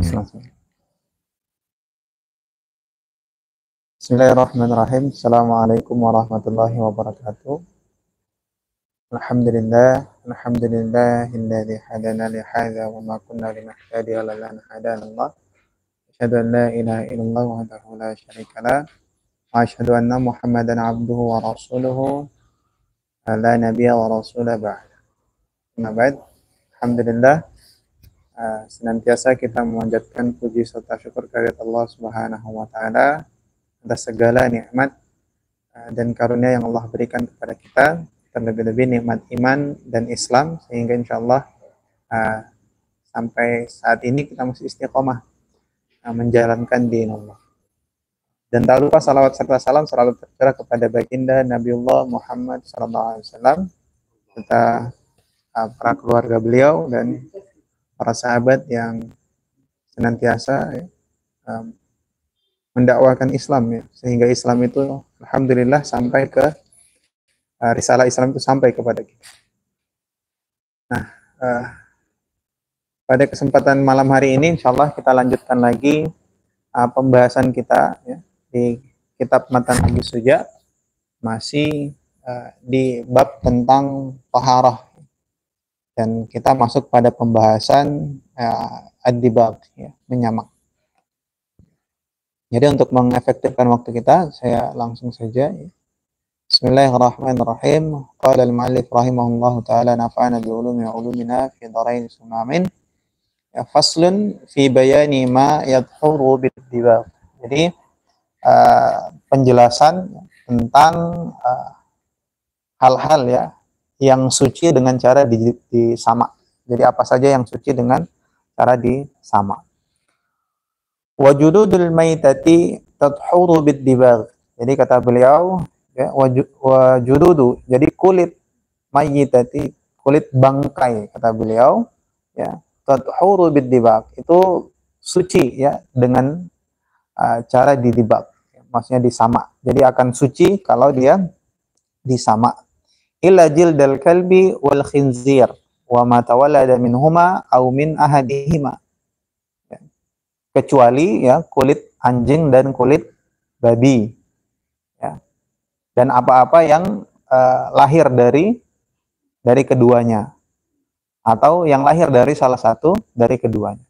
Bismillahirrahmanirrahim. Assalamualaikum warahmatullahi wabarakatuh. Alhamdulillahilladzi hadana li hadza wa ma kunna linahtadiya laula an hadana Allah. Asyhadu an la ilaha illallah wahdahu la syarika lah wa asyhadu anna Muhammadan abduhu wa rasuluhu la nabiyya wa rasula ba'd. Amma ba'd. Alhamdulillah, senantiasa kita memanjatkan puji serta syukur kehadirat Allah Subhanahu wa taala atas segala nikmat dan karunia yang Allah berikan kepada kita, terlebih-lebih nikmat iman dan Islam, sehingga insyaallah sampai saat ini kita masih istiqomah menjalankan din Allah. Dan tak lupa salawat serta salam selalu tercurah kepada baginda Nabiullah Muhammad SAW serta para keluarga beliau dan para sahabat yang senantiasa mendakwahkan Islam, ya, sehingga Islam itu alhamdulillah sampai ke risalah Islam itu sampai kepada kita. Nah, pada kesempatan malam hari ini insyaallah kita lanjutkan lagi pembahasan kita, ya, di kitab Matan Agis Suja, masih di bab tentang taharah, dan kita masuk pada pembahasan ad-dibagh, ya, menyamak. Jadi untuk mengefektifkan waktu kita, saya langsung saja. Bismillahirrahmanirrahim. Qala al-mu'allif rahimahullahu ta'ala nafa'ana bi ulumi wa ulumina fi dharain sumamin. Ya, faslun fi bayani ma yadhuru bid-dibagh. Jadi penjelasan tentang hal-hal, ya, yang suci dengan cara disamak. Jadi apa saja yang suci dengan cara disamak. Wajudul maitati tadhuru bid-dibagh. Jadi kata beliau, ya, wajududu, jadi kulit maitati, kulit bangkai, kata beliau, ya, tadhuru bid-dibagh, itu suci, ya, dengan cara didibagh, maksudnya disamak. Jadi akan suci kalau dia disamak. Illa jildal kalbi wal khinzir wa ma tawallada minhuma aw min ahadihima. Kecuali, ya, kulit anjing dan kulit babi, ya, dan apa-apa yang lahir dari keduanya, atau yang lahir dari salah satu dari keduanya.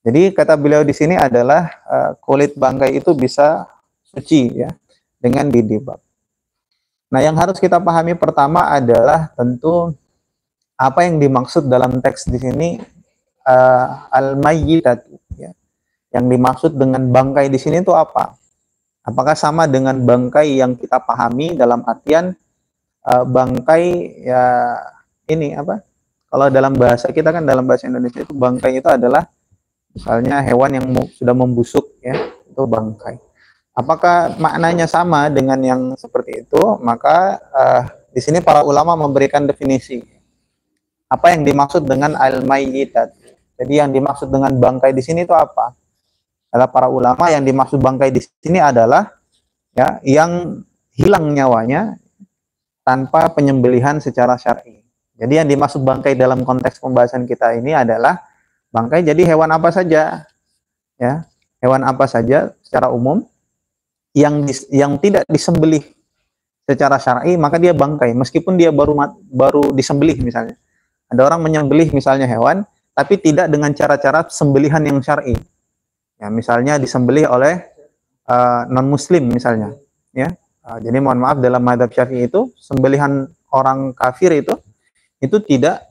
Jadi kata beliau di sini adalah kulit bangkai itu bisa suci, ya, dengan didibagh. Nah, yang harus kita pahami pertama adalah tentu apa yang dimaksud dalam teks di sini al-mayyitat, ya. Yang dimaksud dengan bangkai di sini itu apa? Apakah sama dengan bangkai yang kita pahami dalam artian bangkai, ya, ini apa? Kalau dalam bahasa kita kan, dalam bahasa Indonesia itu bangkai itu adalah misalnya hewan yang sudah membusuk, ya, itu bangkai. Apakah maknanya sama dengan yang seperti itu? Maka di sini para ulama memberikan definisi. Apa yang dimaksud dengan al-mayyitat? Jadi yang dimaksud dengan bangkai di sini itu apa? Adalah para ulama, yang dimaksud bangkai di sini adalah, ya, yang hilang nyawanya tanpa penyembelihan secara syar'i. Jadi yang dimaksud bangkai dalam konteks pembahasan kita ini adalah bangkai jadi hewan apa saja, ya, hewan apa saja secara umum yang tidak disembelih secara syar'i, maka dia bangkai meskipun dia baru disembelih. Misalnya ada orang menyembelih misalnya hewan tapi tidak dengan cara-cara sembelihan yang syar'i, ya, misalnya disembelih oleh non muslim misalnya, ya. Jadi mohon maaf, dalam mazhab Syafi'i itu sembelihan orang kafir itu tidak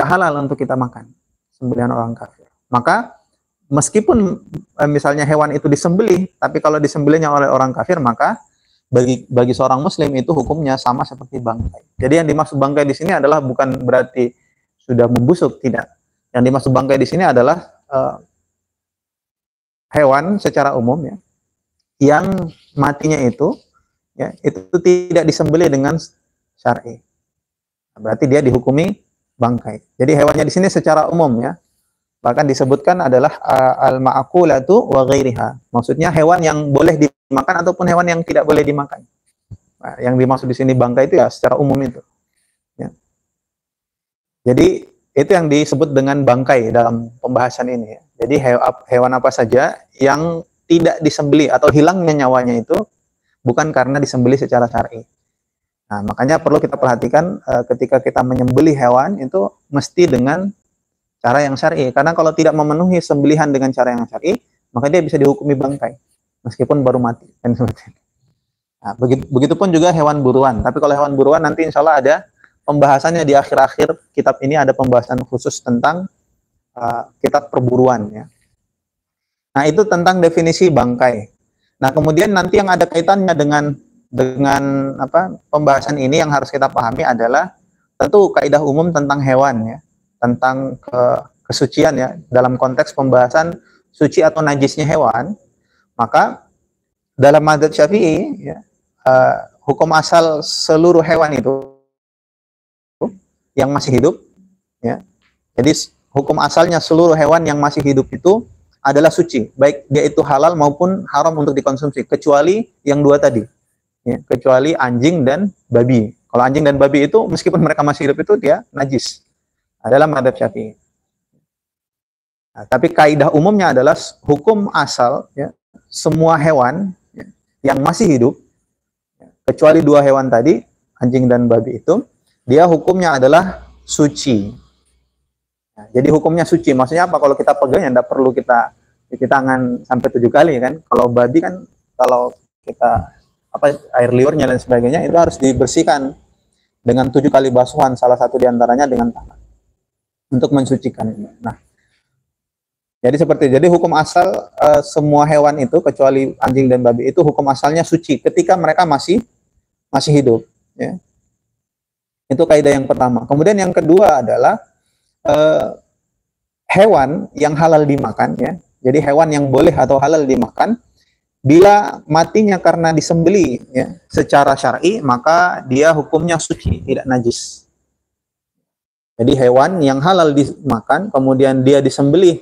halal untuk kita makan, sembelihan orang kafir. Maka meskipun misalnya hewan itu disembelih, tapi kalau disembelihnya oleh orang kafir, maka bagi seorang muslim itu hukumnya sama seperti bangkai. Jadi yang dimaksud bangkai di sini adalah bukan berarti sudah membusuk, tidak. Yang dimaksud bangkai di sini adalah hewan secara umum, ya, yang matinya itu, ya, itu tidak disembelih dengan syar'i. Berarti dia dihukumi bangkai. Jadi hewannya di sini secara umum, ya. Bahkan disebutkan adalah al-ma'kulatu wa ghairiha. Maksudnya hewan yang boleh dimakan ataupun hewan yang tidak boleh dimakan. Nah, yang dimaksud di sini bangkai itu, ya, secara umum itu, ya. Jadi itu yang disebut dengan bangkai dalam pembahasan ini. Jadi hewan apa saja yang tidak disembelih atau hilangnya nyawanya itu bukan karena disembelih secara syar'i. Nah, makanya perlu kita perhatikan ketika kita menyembelih hewan itu mesti dengan cara yang syar'i. Karena kalau tidak memenuhi sembelihan dengan cara yang syar'i, maka dia bisa dihukumi bangkai meskipun baru mati. Nah, begitupun juga hewan buruan. Tapi kalau hewan buruan nanti insya Allah ada pembahasannya di akhir-akhir kitab ini, ada pembahasan khusus tentang kitab perburuan ya. Nah, itu tentang definisi bangkai. Nah, kemudian nanti yang ada kaitannya dengan pembahasan ini yang harus kita pahami adalah tentu kaidah umum tentang hewan ya, tentang kesucian ya, dalam konteks pembahasan suci atau najisnya hewan. Maka dalam mazhab Syafi'i ya, hukum asal seluruh hewan itu yang masih hidup ya. Jadi hukum asalnya seluruh hewan yang masih hidup itu adalah suci, baik dia itu halal maupun haram untuk dikonsumsi, kecuali yang dua tadi ya, kecuali anjing dan babi. Kalau anjing dan babi itu meskipun mereka masih hidup itu dia najis adalah mazhab Syafi'i. Nah, tapi kaidah umumnya adalah hukum asal ya, semua hewan ya, yang masih hidup ya, kecuali dua hewan tadi, anjing dan babi itu, dia hukumnya adalah suci. Nah, jadi hukumnya suci, maksudnya apa? Kalau kita pegangnya tidak perlu kita cuci tangan sampai 7 kali kan. Kalau babi kan, kalau kita air liurnya dan sebagainya itu harus dibersihkan dengan 7 kali basuhan, salah satu diantaranya dengan tangan untuk mensucikan. Nah, jadi hukum asal semua hewan itu kecuali anjing dan babi itu hukum asalnya suci ketika mereka masih hidup. Ya. Itu kaidah yang pertama. Kemudian yang kedua adalah hewan yang halal dimakan ya. Jadi hewan yang boleh atau halal dimakan bila matinya karena disembelih ya, secara syar'i, maka dia hukumnya suci, tidak najis. Jadi hewan yang halal dimakan kemudian dia disembelih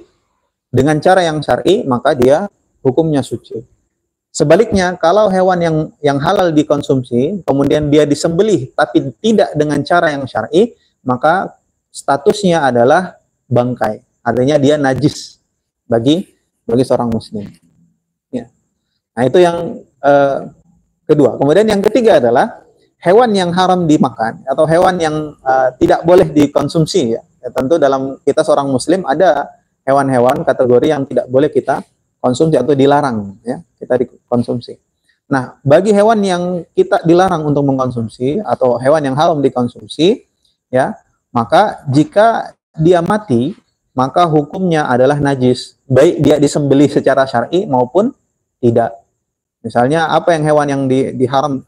dengan cara yang syar'i, maka dia hukumnya suci. Sebaliknya, kalau hewan yang halal dikonsumsi kemudian dia disembelih tapi tidak dengan cara yang syar'i, maka statusnya adalah bangkai. Artinya dia najis bagi seorang muslim. Ya. Nah, itu yang kedua. Kemudian yang ketiga adalah hewan yang haram dimakan atau hewan yang tidak boleh dikonsumsi ya. Ya, tentu dalam kita seorang muslim ada hewan-hewan kategori yang tidak boleh kita konsumsi atau dilarang ya, kita dikonsumsi. Nah, bagi hewan yang kita dilarang untuk mengkonsumsi atau hewan yang haram dikonsumsi ya, maka jika dia mati, maka hukumnya adalah najis, baik dia disembelih secara syar'i maupun tidak. Misalnya apa yang hewan yang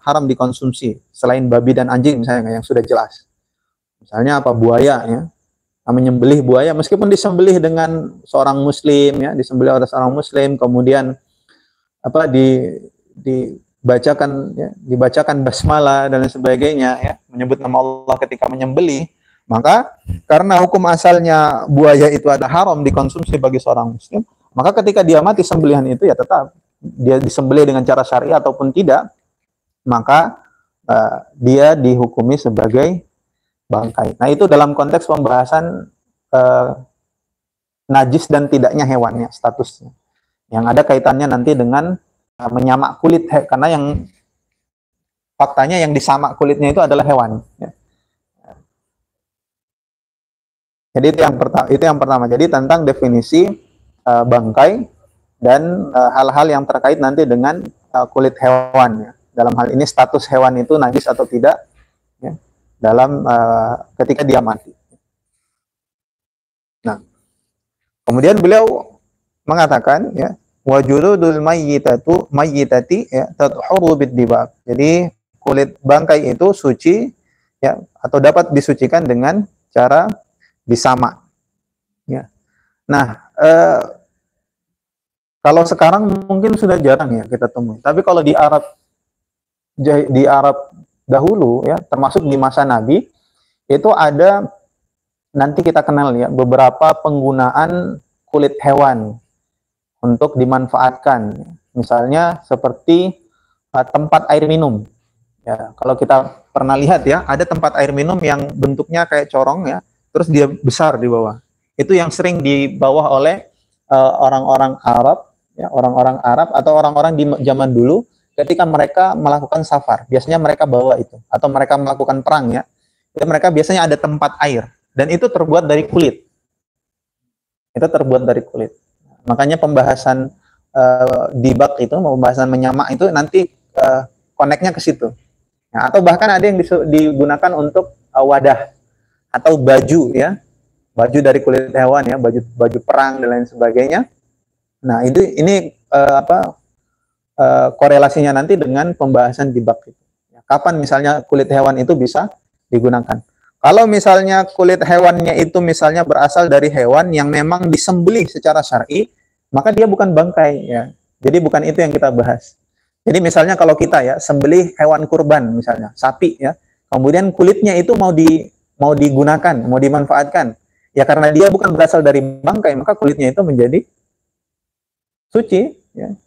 haram dikonsumsi selain babi dan anjing misalnya yang sudah jelas. Misalnya apa, buaya ya. Menyembelih buaya meskipun disembelih dengan seorang muslim ya, disembelih oleh seorang muslim, kemudian dibacakan basmalah dan sebagainya ya, menyebut nama Allah ketika menyembelih, maka karena hukum asalnya buaya itu ada haram dikonsumsi bagi seorang muslim, maka ketika dia mati sembelihan itu ya tetap dia disembelih dengan cara syar'i ataupun tidak, maka dia dihukumi sebagai bangkai. Nah, itu dalam konteks pembahasan najis dan tidaknya hewannya, statusnya. Yang ada kaitannya nanti dengan menyamak kulit, karena yang faktanya yang disamak kulitnya itu adalah hewan. Ya. Jadi itu yang pertama. Jadi tentang definisi bangkai dan hal-hal yang terkait nanti dengan kulit hewan. Ya. Dalam hal ini status hewan itu najis atau tidak. Ya. Dalam ketika dia mati. Nah, kemudian beliau mengatakan ya, wajuludul mayyitati ya tathuru bid-dibab. Jadi kulit bangkai itu suci ya, atau dapat disucikan dengan cara disamak. Ya. Nah, kalau sekarang mungkin sudah jarang ya kita temui. Tapi kalau di Arab dahulu ya, termasuk di masa Nabi, itu ada, nanti kita kenal ya, beberapa penggunaan kulit hewan untuk dimanfaatkan. Misalnya seperti tempat air minum. Ya, kalau kita pernah lihat ya, ada tempat air minum yang bentuknya kayak corong ya, terus dia besar di bawah. Itu yang sering dibawa oleh orang-orang Arab, ya, orang-orang Arab atau orang-orang di zaman dulu ketika mereka melakukan safar. Biasanya mereka bawa itu, atau mereka melakukan perang ya. Jadi mereka biasanya ada tempat air dan itu terbuat dari kulit. Itu terbuat dari kulit. Makanya pembahasan dibak itu, pembahasan menyamak itu nanti koneknya ke situ. Nah, atau bahkan ada yang digunakan untuk wadah atau baju ya, baju dari kulit hewan ya, baju perang dan lain sebagainya. Nah ini korelasinya nanti dengan pembahasan dibak itu. Kapan misalnya kulit hewan itu bisa digunakan? Kalau misalnya kulit hewannya itu misalnya berasal dari hewan yang memang disembelih secara syar'i, maka dia bukan bangkai ya. Jadi bukan itu yang kita bahas. Jadi misalnya kalau kita ya sembelih hewan kurban misalnya sapi ya, kemudian kulitnya itu mau digunakan, mau dimanfaatkan, ya karena dia bukan berasal dari bangkai, maka kulitnya itu menjadi suci. Ya.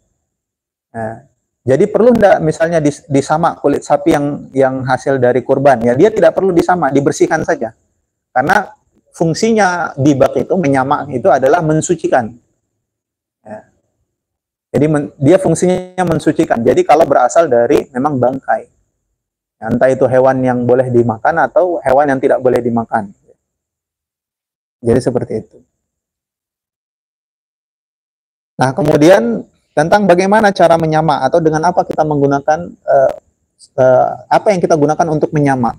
Nah, jadi perlu enggak misalnya disamak kulit sapi yang hasil dari kurban? Ya dia tidak perlu disamak, dibersihkan saja. Karena fungsinya dibak itu menyamak itu adalah mensucikan. Ya. Jadi dia fungsinya mensucikan. Jadi kalau berasal dari memang bangkai, entah itu hewan yang boleh dimakan atau hewan yang tidak boleh dimakan. Jadi seperti itu. Nah kemudian tentang bagaimana cara menyamak atau dengan apa kita menggunakan apa yang kita gunakan untuk menyamak.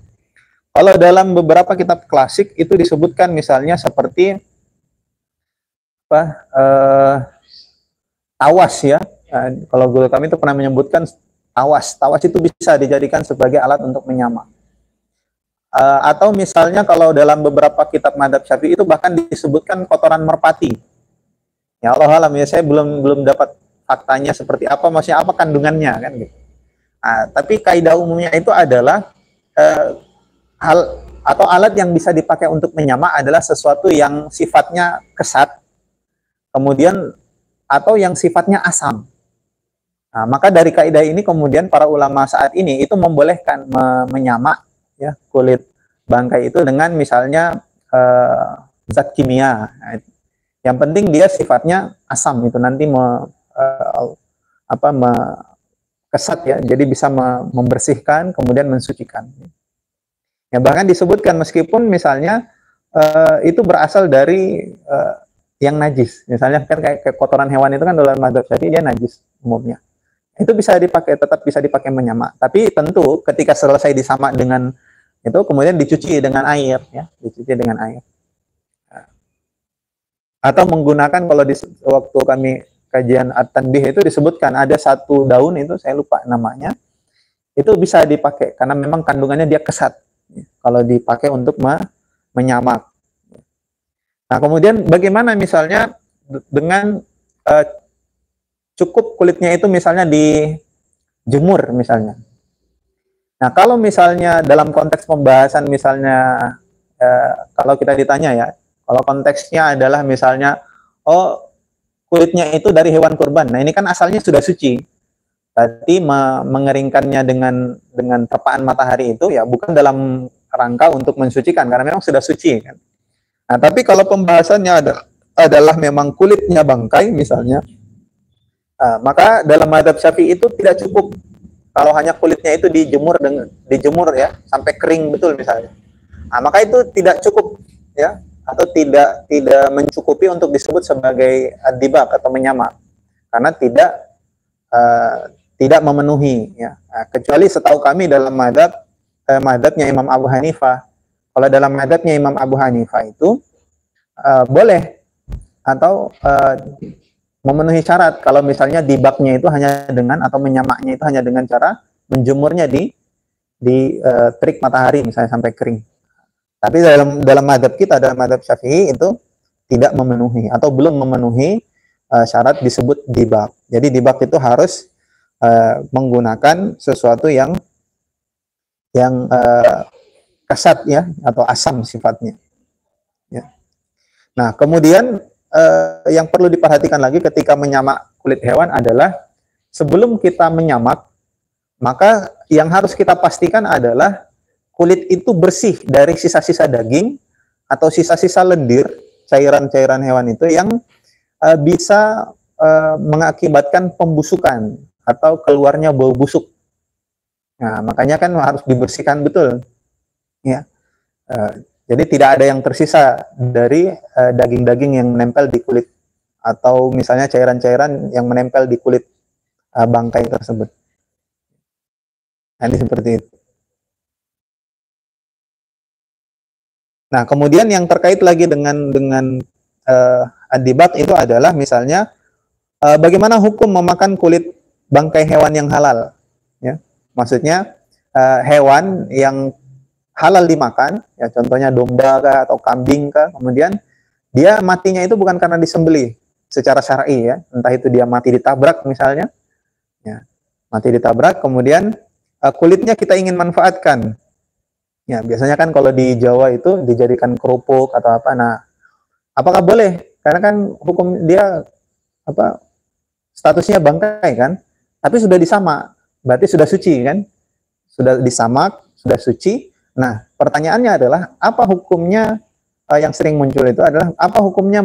Kalau dalam beberapa kitab klasik itu disebutkan misalnya seperti tawas ya. Kalau guru kami itu pernah menyebutkan tawas. Tawas itu bisa dijadikan sebagai alat untuk menyamak. Atau misalnya kalau dalam beberapa kitab madzhab Syafi'i itu bahkan disebutkan kotoran merpati. Ya Allah alam ya, saya belum dapat faktanya seperti apa, maksudnya apa kandungannya kan gitu. Tapi kaidah umumnya itu adalah hal atau alat yang bisa dipakai untuk menyamak adalah sesuatu yang sifatnya kesat, kemudian atau yang sifatnya asam. Nah, maka dari kaidah ini kemudian para ulama saat ini itu membolehkan menyamak ya kulit bangkai itu dengan misalnya zat kimia. Nah, yang penting dia sifatnya asam itu nanti kesat ya, jadi bisa membersihkan kemudian mensucikan. Ya bahkan disebutkan meskipun misalnya itu berasal dari yang najis, misalnya kan kayak kotoran hewan itu kan dalam madzhab Syafi'i dia najis umumnya, itu bisa dipakai, tetap bisa dipakai menyamak. Tapi tentu ketika selesai disamak dengan itu kemudian dicuci dengan air ya, dicuci dengan air. Atau menggunakan kalau di waktu kami kajian At-Tanbih itu disebutkan ada satu daun itu saya lupa namanya, itu bisa dipakai karena memang kandungannya dia kesat kalau dipakai untuk menyamak. Nah kemudian bagaimana misalnya dengan cukup kulitnya itu misalnya dijemur misalnya. Nah kalau misalnya dalam konteks pembahasan misalnya kalau kita ditanya ya, kalau konteksnya adalah misalnya kulitnya itu dari hewan kurban. Nah, ini kan asalnya sudah suci. Berarti mengeringkannya dengan terpaan matahari itu ya bukan dalam rangka untuk mensucikan karena memang sudah suci kan. Nah, tapi kalau pembahasannya adalah memang kulitnya bangkai misalnya, maka dalam madzhab Syafi'i itu tidak cukup kalau hanya kulitnya itu dijemur ya sampai kering betul misalnya. Nah, maka itu tidak cukup ya, atau tidak mencukupi untuk disebut sebagai dibak atau menyamak karena tidak memenuhi ya. Nah, kecuali setahu kami dalam madzhabnya Imam Abu Hanifah. Kalau dalam madzhabnya Imam Abu Hanifah itu boleh atau memenuhi syarat kalau misalnya dibaknya itu hanya dengan atau menyamaknya itu hanya dengan cara menjemurnya di terik matahari misalnya sampai kering. Tapi dalam madzhab kita, dalam madzhab Syafi'i itu tidak memenuhi atau belum memenuhi syarat disebut dibak. Jadi dibak itu harus menggunakan sesuatu yang kasat ya atau asam sifatnya. Ya. Nah kemudian yang perlu diperhatikan lagi ketika menyamak kulit hewan adalah sebelum kita menyamak, maka yang harus kita pastikan adalah kulit itu bersih dari sisa-sisa daging atau sisa-sisa lendir, cairan-cairan hewan itu yang bisa mengakibatkan pembusukan atau keluarnya bau busuk. Nah, makanya kan harus dibersihkan betul, ya. Jadi tidak ada yang tersisa dari daging-daging yang menempel di kulit atau misalnya cairan-cairan yang menempel di kulit bangkai tersebut. Nah, ini seperti itu. Nah, kemudian yang terkait lagi dengan adibat itu adalah misalnya bagaimana hukum memakan kulit bangkai hewan yang halal, ya. Maksudnya hewan yang halal dimakan, ya contohnya domba kah atau kambing kah, kemudian dia matinya itu bukan karena disembelih secara syar'i, ya, entah itu dia mati ditabrak misalnya, ya, mati ditabrak, kemudian kulitnya kita ingin manfaatkan, ya biasanya kan kalau di Jawa itu dijadikan kerupuk atau apa. Nah, apakah boleh? Karena kan hukum dia apa statusnya bangkai kan, tapi sudah disamak, berarti sudah suci kan, sudah disamak, sudah suci. Nah, pertanyaannya adalah apa hukumnya? Yang sering muncul itu adalah apa hukumnya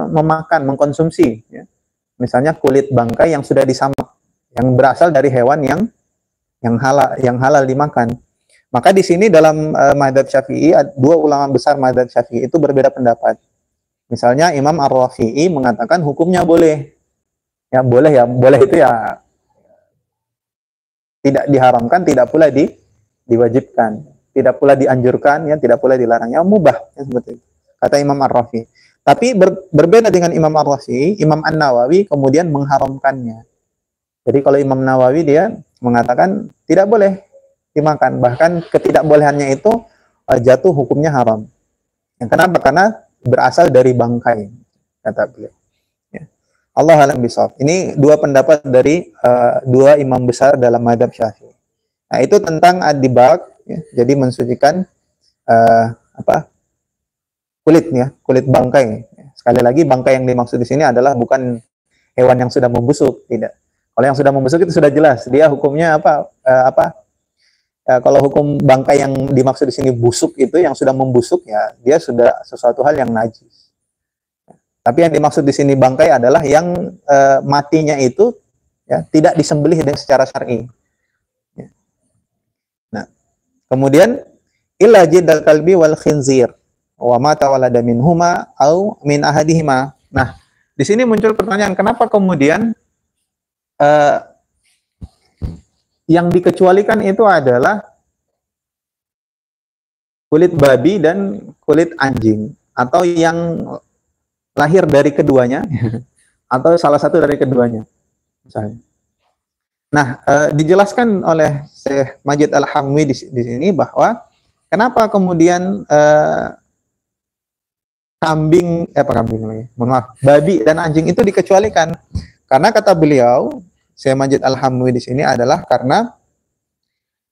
memakan, mengkonsumsi, ya? Misalnya kulit bangkai yang sudah disamak, yang berasal dari hewan yang halal dimakan. Maka di sini dalam madzhab Syafi'i, dua ulama besar madzhab Syafi'i itu berbeda pendapat. Misalnya Imam Ar-Rafi'i mengatakan hukumnya boleh. Ya boleh itu ya tidak diharamkan, tidak pula diwajibkan, tidak pula dianjurkan, ya tidak pula dilarang, ya mubah, ya, seperti itu. Kata Imam Ar-Rafi. Tapi berbeda dengan Imam Ar-Rafi, Imam An-Nawawi kemudian mengharamkannya. Jadi kalau Imam Nawawi dia mengatakan tidak boleh dimakan, bahkan ketidakbolehannya itu jatuh hukumnya haram. Yang kenapa? Karena berasal dari bangkai, kata beliau. Ya. Allah alam bisawab. Ini dua pendapat dari dua imam besar dalam madzhab Syafi'i. Nah, itu tentang ad-dibag, ya. Jadi mensucikan kulit bangkai. Sekali lagi, bangkai yang dimaksud di sini adalah bukan hewan yang sudah membusuk, tidak. Kalau yang sudah membusuk itu sudah jelas, dia hukumnya apa? Kalau hukum bangkai yang dimaksud di sini busuk itu yang sudah membusuk, ya dia sudah sesuatu hal yang najis. Tapi yang dimaksud di sini bangkai adalah yang matinya itu, ya, tidak disembelih dengan secara syar'i. Ya. Nah, kemudian illa jiddal kalbi wal khinzir wa ma tawalada minhuma au min ahadihima. Nah, di sini muncul pertanyaan, kenapa kemudian uh, yang dikecualikan itu adalah kulit babi dan kulit anjing, atau yang lahir dari keduanya atau salah satu dari keduanya misalnya. Nah, dijelaskan oleh Syekh Majid Al-Hamwi di sini bahwa kenapa kemudian babi dan anjing itu dikecualikan. Karena kata beliau, Syekh Majid Al-Hamwi di sini adalah karena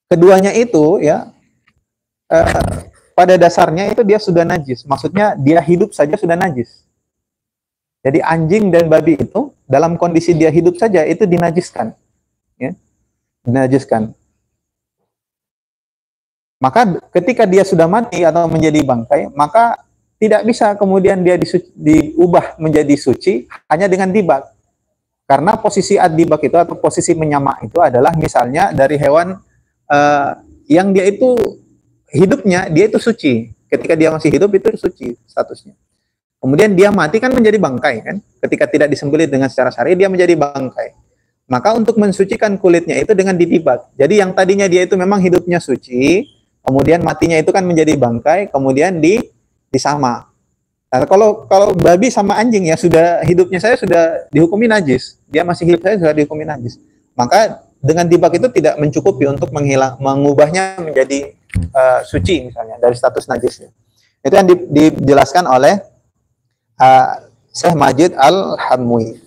keduanya itu, ya, pada dasarnya itu dia sudah najis. Maksudnya dia hidup saja sudah najis. Jadi anjing dan babi itu dalam kondisi dia hidup saja itu dinajiskan, ya, dinajiskan. Maka ketika dia sudah mati atau menjadi bangkai, maka tidak bisa kemudian dia diubah menjadi suci hanya dengan dibak. Karena posisi ad-dibak itu atau posisi menyamak itu adalah misalnya dari hewan yang dia itu hidupnya dia itu suci. Ketika dia masih hidup itu suci statusnya. Kemudian dia mati kan menjadi bangkai kan. Ketika tidak disembelih dengan secara syar'i dia menjadi bangkai. Maka untuk mensucikan kulitnya itu dengan didibak. Jadi yang tadinya dia itu memang hidupnya suci, kemudian matinya itu kan menjadi bangkai, kemudian disamak. Nah, kalau babi sama anjing ya sudah hidupnya saya sudah dihukumi najis, dia masih hidup saya sudah dihukumi najis. Maka dengan dibak itu tidak mencukupi untuk mengubahnya menjadi suci misalnya dari status najisnya. Itu yang dijelaskan oleh Syekh Majid Al-Hamwi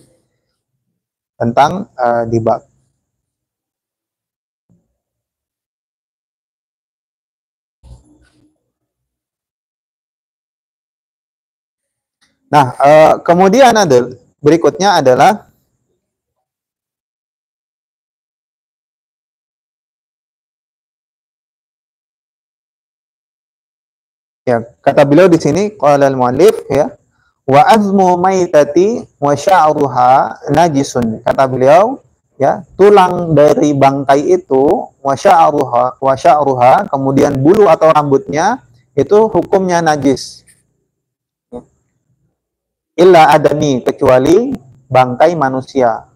tentang dibak. Nah, kemudian berikutnya adalah Ya, kata beliau di sini qala al-muallif ya, wa azmu maitati wa sya'ruha najisun. Kata beliau ya, tulang dari bangkai itu wa sya'ruha, kemudian bulu atau rambutnya itu hukumnya najis. Illa adami, kecuali bangkai manusia.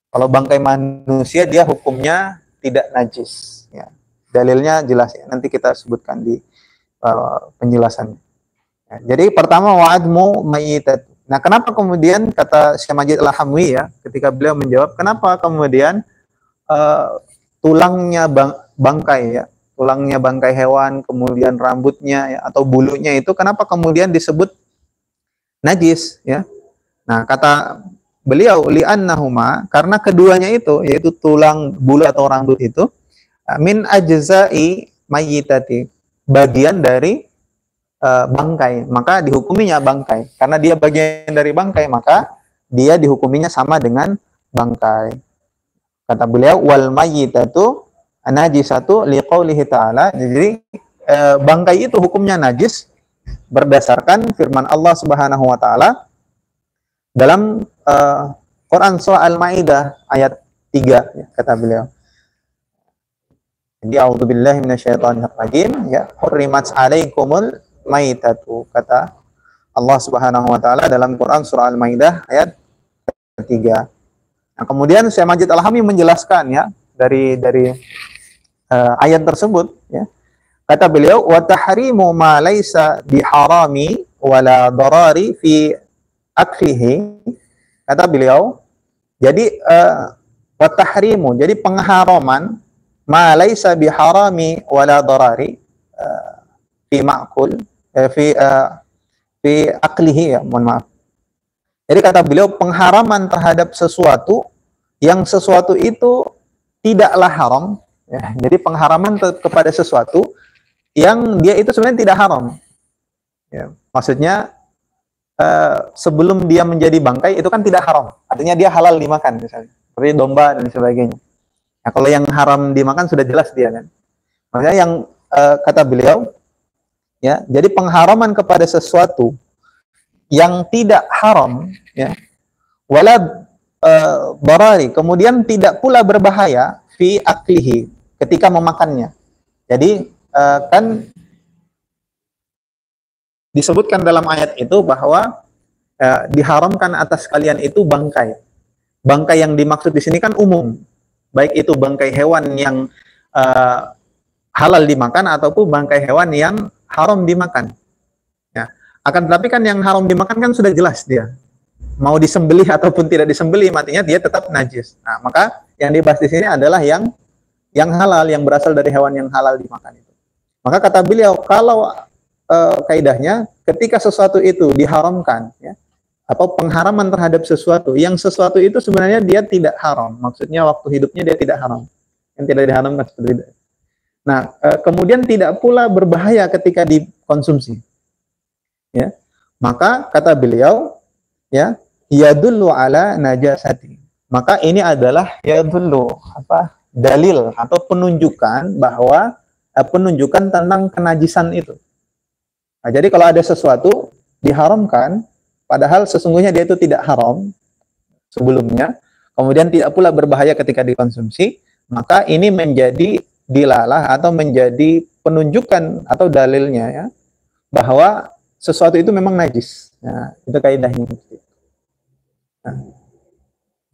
Kalau bangkai manusia dia hukumnya tidak najis ya. Dalilnya jelas ya. Nanti kita sebutkan di penjelasannya. Ya, jadi pertama wa'admu mayyitat. Nah, kenapa kemudian kata Syekh Majid Al-Hamwi ya, ketika beliau menjawab, kenapa kemudian tulangnya bangkai ya, tulangnya bangkai hewan, kemudian rambutnya ya, atau bulunya itu kenapa kemudian disebut najis ya? Nah, kata beliau li'annahuma, karena keduanya itu yaitu tulang, bulu atau rambut itu min ajza'i mayyitati, bagian dari bangkai, maka dihukuminya bangkai. Karena dia bagian dari bangkai, maka dia dihukuminya sama dengan bangkai. Kata beliau wal mayyitatu najisatu liqaulihi ta'ala. Jadi bangkai itu hukumnya najis berdasarkan firman Allah Subhanahu wa taala dalam Quran surah Al-Maidah ayat 3 ya, kata beliau. Jadi a'udzubillahi minasyaitonirrajim ya, hurrimat 'alaikumul maitatu, kata Allah Subhanahu wa taala dalam Quran surah Al-Maidah ayat 3. Nah, kemudian Syekh Majid Al-Hamwi menjelaskan ya dari ayat tersebut ya. Kata beliau wa tahrimu ma laisa biharami wala darari fi aklihi. Kata beliau, jadi wa tahrimu, jadi pengharaman ma laisa biharami wala darari fi ma'kul fi aklihi ya, mohon maaf. Jadi kata beliau pengharaman terhadap sesuatu yang sesuatu itu tidaklah haram ya. Jadi pengharaman kepada sesuatu yang dia itu sebenarnya tidak haram ya. Maksudnya sebelum dia menjadi bangkai itu kan tidak haram, artinya dia halal dimakan, misalnya seperti domba dan sebagainya. Nah, kalau yang haram dimakan sudah jelas dia kan. Makanya yang kata beliau ya, jadi pengharaman kepada sesuatu yang tidak haram ya, wala barari, kemudian tidak pula berbahaya fi aklihi, ketika memakannya. Jadi kan disebutkan dalam ayat itu bahwa diharamkan atas kalian itu bangkai. Bangkai yang dimaksud di sini kan umum, baik itu bangkai hewan yang halal dimakan ataupun bangkai hewan yang haram dimakan. Ya. Akan tetapi kan yang haram dimakan kan sudah jelas dia. Mau disembelih ataupun tidak disembelih, matinya dia tetap najis. Nah, maka yang dibahas di sini adalah yang halal, yang berasal dari hewan yang halal dimakan itu. Maka kata beliau, kalau kaidahnya ketika sesuatu itu diharamkan ya, atau pengharaman terhadap sesuatu yang sesuatu itu sebenarnya dia tidak haram, maksudnya waktu hidupnya dia tidak haram, yang tidak diharamkan seperti itu. Nah, kemudian tidak pula berbahaya ketika dikonsumsi ya, maka kata beliau ya, yadullu ala najasati, maka ini adalah yadullu dalil atau penunjukan bahwa penunjukan tentang kenajisan itu. Nah, jadi kalau ada sesuatu diharamkan, padahal sesungguhnya dia itu tidak haram sebelumnya, kemudian tidak pula berbahaya ketika dikonsumsi, maka ini menjadi dilalah atau menjadi penunjukan atau dalilnya ya, bahwa sesuatu itu memang najis. Nah, itu kaidahnya. Nah,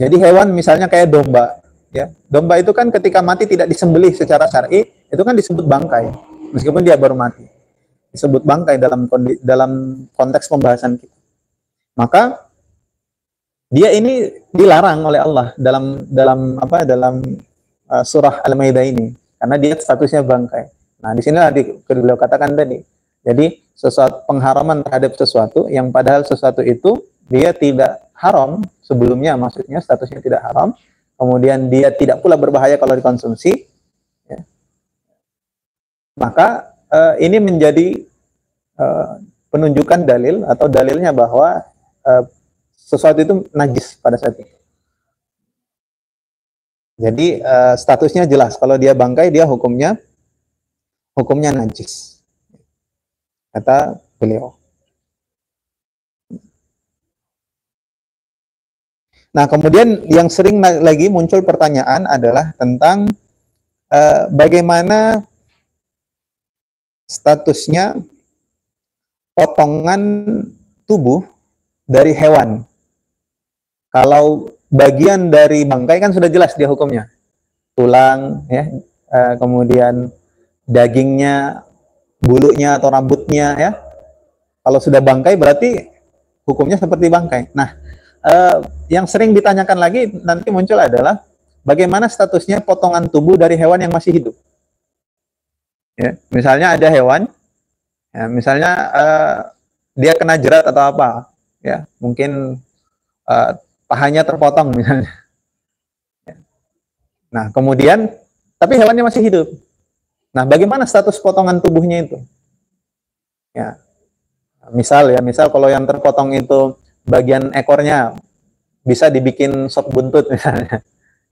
jadi hewan misalnya kayak domba, ya, domba itu kan ketika mati tidak disembelih secara syar'i, itu kan disebut bangkai, meskipun dia baru mati. Disebut bangkai dalam konteks pembahasan kita. Maka dia ini dilarang oleh Allah dalam surah Al-Maidah ini, karena dia statusnya bangkai. Nah, di sini beliau katakan tadi. Jadi sesuatu pengharaman terhadap sesuatu yang padahal sesuatu itu dia tidak haram sebelumnya, maksudnya statusnya tidak haram, kemudian dia tidak pula berbahaya kalau dikonsumsi ya. Maka ini menjadi penunjukan dalil atau dalilnya bahwa sesuatu itu najis pada saat itu. Jadi statusnya jelas, kalau dia bangkai dia hukumnya najis. kata beliau. Nah, kemudian yang sering lagi muncul pertanyaan adalah tentang bagaimana statusnya potongan tubuh dari hewan. Kalau bagian dari bangkai kan sudah jelas dia hukumnya, tulang, ya, kemudian dagingnya, bulunya atau rambutnya, ya. Kalau sudah bangkai berarti hukumnya seperti bangkai. Nah, yang sering ditanyakan lagi nanti muncul adalah bagaimana statusnya potongan tubuh dari hewan yang masih hidup. Ya, misalnya ada hewan, ya, misalnya dia kena jerat atau apa, ya, mungkin pahanya terpotong misalnya. Nah, kemudian tapi hewannya masih hidup. Nah, bagaimana status potongan tubuhnya itu? Ya, misal kalau yang terpotong itu bagian ekornya bisa dibikin sop buntut misalnya.